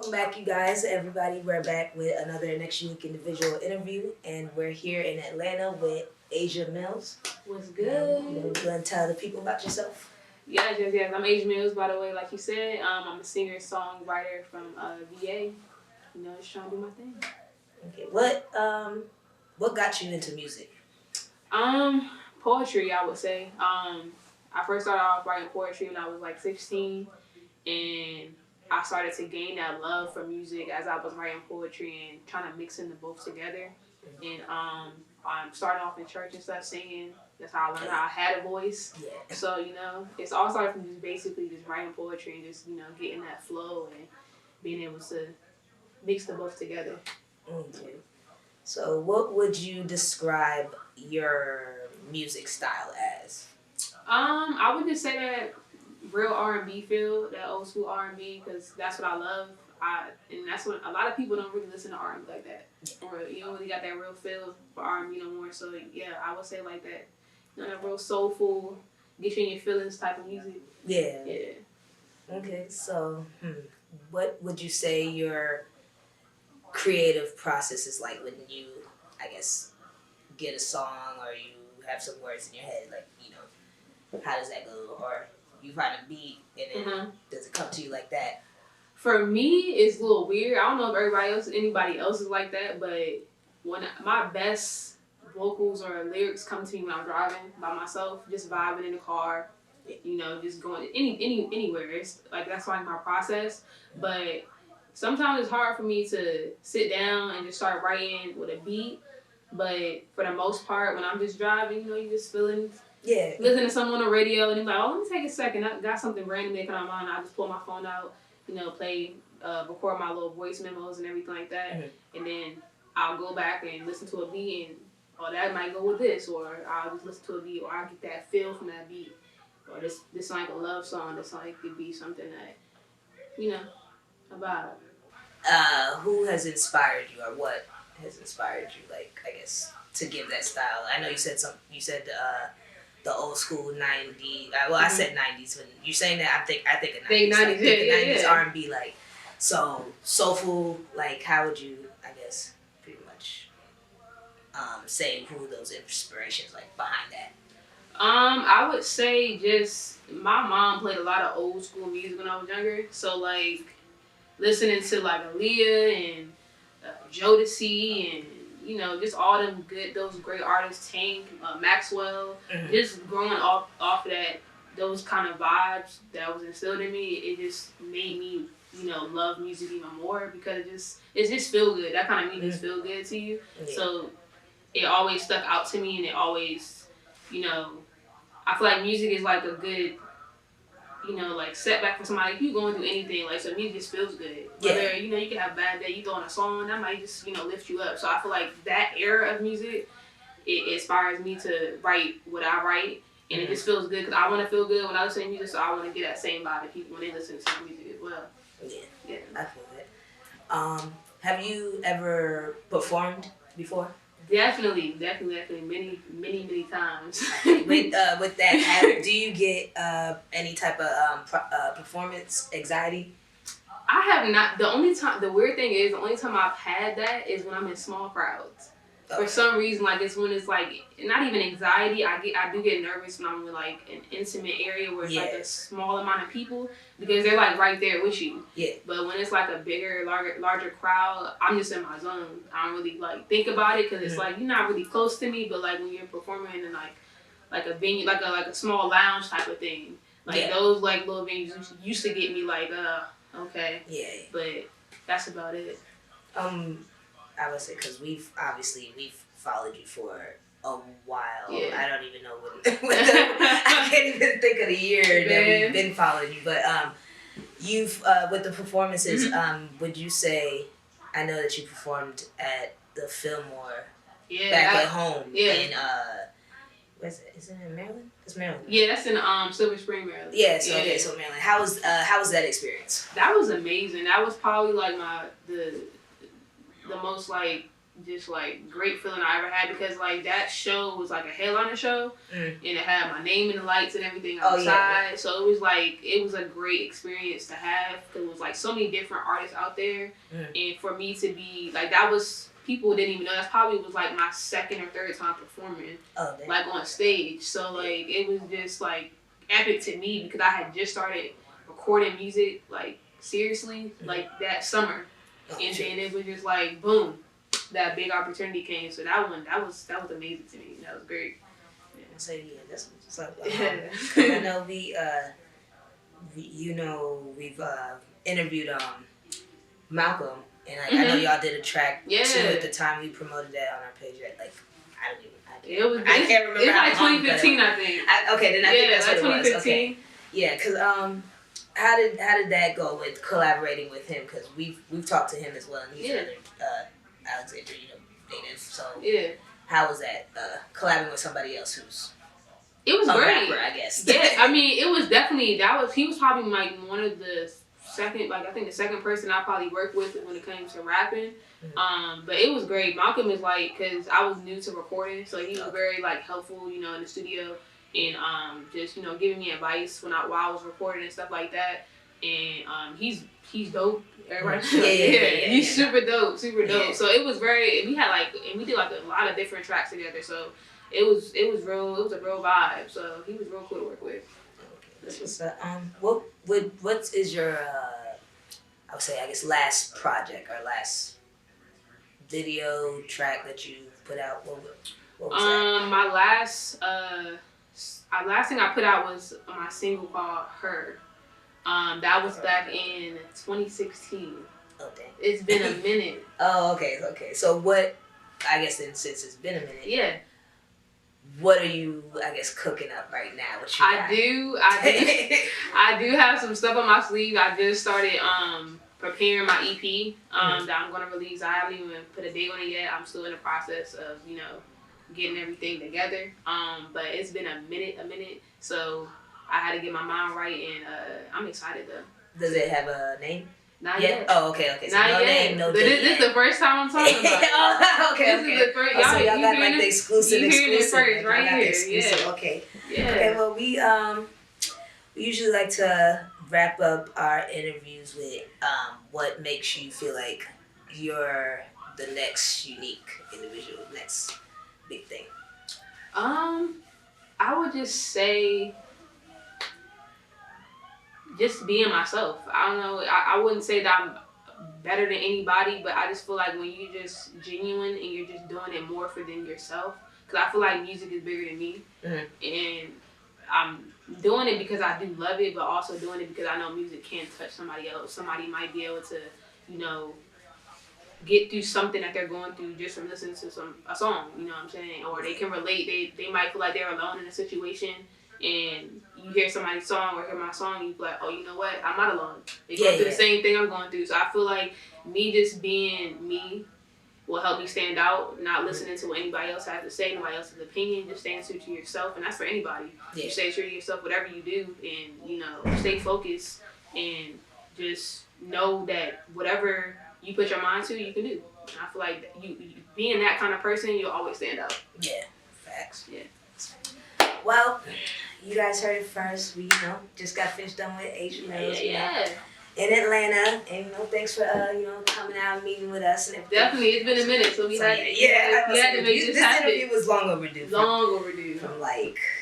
Welcome back, you guys, everybody. We're back with another Next Unique Individual interview, and we're here in Atlanta with Asia Mills. What's good? You want to tell the people about yourself? Yes. I'm Asia Mills, by the way, like you said. I'm a singer-songwriter from VA. Just trying to do my thing. Okay. What got you into music? Poetry, I would say. I first started off writing poetry when I was like 16, and I started to gain that love for music as I was writing poetry and trying to mix in the both together. And I'm starting off in church and stuff singing. That's how I learned how I had a voice. Yeah. So, it's all started from just basically just writing poetry and just, getting that flow and being able to mix the both together. Okay. So what would you describe your music style as? I would just say that real R&B feel, that old school R&B, because that's what I love. And that's what a lot of people don't really listen to R&B like that, or you don't really got that real feel for R&B no more. So yeah, I would say like that, that real soulful, get you in your feelings type of music. Yeah. Yeah. Okay. So, what would you say your creative process is like when you, I guess, get a song or you have some words in your head, like, how does that go? Or you find a beat and then does it come to you like that? For me, it's a little weird. I don't know if anybody else is like that, but when my best vocals or lyrics come to me when I'm driving by myself, just vibing in the car, just going anywhere. It's like that's like my process. But sometimes it's hard for me to sit down and just start writing with a beat. But for the most part, when I'm just driving, you just feeling. Yeah. Listening to someone on the radio and you're like, oh, let me take a second. I got something random that come on mind. I just pull my phone out, play, record my little voice memos and everything like that. Mm-hmm. And then I'll go back and listen to a beat and, that might go with this. Or I'll just listen to a beat or I'll get that feel from that beat. Or this like a love song. This like could be something that, about. Who has inspired you or what has inspired you, like, I guess, to give that style? I know you said the old school 90s. I said 90s. When you're saying that, I think of 90s. Like, the 90s R&B, like, so soulful. Like, how would you, I guess, pretty much say who those inspirations like behind that? I would say just my mom played a lot of old school music when I was younger. So like listening to like Aaliyah and Jodeci and just all them those great artists, Tank, Maxwell, just growing off of that, those kind of vibes that was instilled in me, it just made me, love music even more because it just feel good. That kind of music just feel good to you. Yeah. So it always stuck out to me and it always, I feel like music is like a good, like setback for somebody. If you going through anything, like, so music just feels good. Whether, you can have a bad day, you throw on a song, that might just, lift you up. So I feel like that era of music, it inspires me to write what I write. And it just feels good because I want to feel good when I listen to music, so I want to get that same vibe of people when they listen to music as well. Yeah, I feel it. Have you ever performed before? Definitely, many times. With that, do you get any type of performance anxiety? I have not. The weird thing is, the only time I've had that is when I'm in small crowds. Okay. For some reason, like it's when it's like not even anxiety. I do get nervous when I'm in like an intimate area where it's like a small amount of people because they're like right there with you. Yeah. But when it's like a bigger, larger crowd, I'm just in my zone. I don't really like think about it because it's like you're not really close to me. But like when you're performing in like a venue, like a small lounge type of thing, like those like little venues used to get me like okay. Yeah. But that's about it. I would say because we've followed you for a while. Yeah. I don't even know I can't even think of the year that we've been following you. But you've with the performances, would you say? I know that you performed at the Fillmore back at home in where's it? Is it in Maryland? It's Maryland. Yeah, that's in Silver Spring, Maryland. Yeah, so okay, so Maryland. How was that experience? That was amazing. That was probably like the most like just like great feeling I ever had, because like that show was like a headliner show, and it had my name in the lights and everything outside. So it was a great experience to have, because it was like so many different artists out there, and for me to be like, that was, people didn't even know, that's probably was like my second or third time performing like on stage. So like it was just like epic to me, because I had just started recording music like seriously like that summer, and then it was just like boom, that big opportunity came. So that was amazing to me. That was great. Yeah. So yeah, that's what's up. I know we've interviewed Malcolm, and like, I know y'all did a track too at the time. We promoted that on our page. Like I can't remember. It's like 2015, I think. Okay, then I think that's like what 2015. it was. Okay. Yeah, because how did that go with collaborating with him? Because we've talked to him as well, and he's another Alexander, native. So how was that collabing with somebody else who's it was a great rapper, I guess? Yeah, I mean, it was definitely he was probably like one of the second, like I think the second person I probably worked with when it came to rapping. But it was great. Malcolm is like, because I was new to recording, so he was very like helpful, in the studio, and just giving me advice while I was recording and stuff like that. And he's dope. Everybody, he's super dope. Yeah. So it was we did like a lot of different tracks together. So it was a real vibe. So he was real cool to work with. That's what's up. What is your I would say, I guess, last project or last video track that you put out? What was that? My last thing I put out was my single called Her. That was back in 2016. Oh, dang. It's been a minute. Oh, okay. So what, I guess then, since it's been a minute. Yeah. What are you, I guess, cooking up right now? What you got? I do have some stuff on my sleeve. I just started preparing my EP that I'm going to release. I haven't even put a date on it yet. I'm still in the process of, getting everything together. But it's been a minute. So I had to get my mind right, and I'm excited though. Does it have a name? Not yet. Oh, okay. So not no yet. Name, no date. This is the first time I'm talking about it. Oh, okay. This is the first. So y'all got like the exclusive. You hearing it first, right here. Exclusive. Yeah. Okay. Yeah. Okay. Well, we usually like to wrap up our interviews with what makes you feel like you're the next unique individual, next big thing. I would just say, just being myself. I don't know. I wouldn't say that I'm better than anybody, but I just feel like when you're just genuine and you're just doing it more for than yourself, because I feel like music is bigger than me, and I'm doing it because I do love it, but also doing it because I know music can touch somebody else. Somebody might be able to, get through something that they're going through just from listening to a song, you know what I'm saying? Or they can relate. They might feel like they're alone in a situation, and you hear somebody's song or hear my song, you be like, oh, you know what? I'm not alone. They're going through the same thing I'm going through. So I feel like me just being me will help you stand out, not listening to what anybody else has to say, nobody else's opinion. Just staying true to yourself, and that's for anybody. You stay true to yourself, whatever you do, and, stay focused, and just know that whatever you put your mind to, you can do. And I feel like you being that kind of person, you'll always stand out. Yeah, facts. Yeah. Well, you guys heard it first. We, just got finished done with H&Os. Yeah. In Atlanta, and thanks for coming out and meeting with us and everything. Definitely, it's been a minute, so we had to make this happen. This interview was long overdue. Long overdue. From like